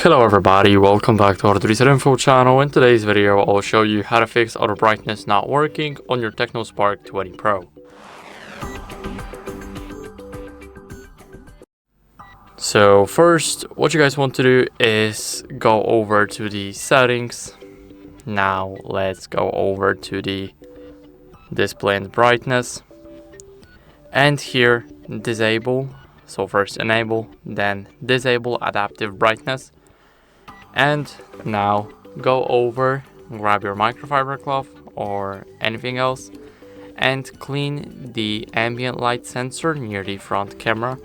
Hello everybody, welcome back to HardReset.Info channel. In today's video, I'll show you how to fix auto brightness not working on your TECNO Spark 20 Pro. So first, what you guys want to do is go over to the settings. Now let's go over to the display and brightness. And here, disable. So first enable, then disable adaptive brightness. And now go over, grab your microfiber cloth or anything else and clean the ambient light sensor near the front camera.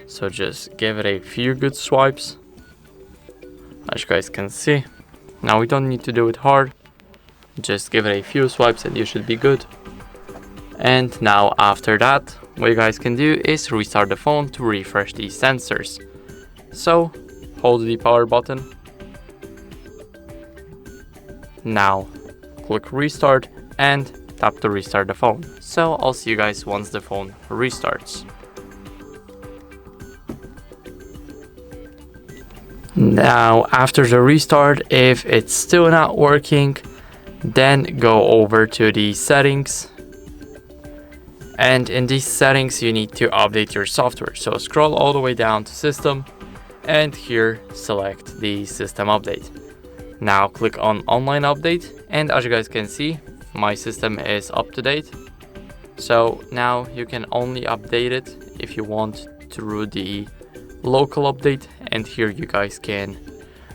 So just give it a few good swipes, as you guys can see. Now we don't need to do it hard, just give it a few swipes and you should be good. And now after that, what you guys can do is restart the phone to refresh these sensors. So hold the power button. Now click restart and tap to restart the phone. So I'll see you guys once the phone restarts. Now after the restart, if it's still not working, then go over to the settings. And in these settings you need to update your software. So scroll all the way down to system and here select the system update. Now click on online update, and as you guys can see, my system is up to date. So now you can only update it if you want through the local update, and here you guys can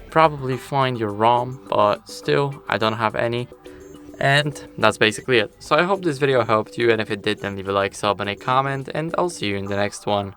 probably find your ROM, but still I don't have any. And that's basically it. So I hope this video helped you, and if it did, then leave a like, sub and a comment, and I'll see you in the next one.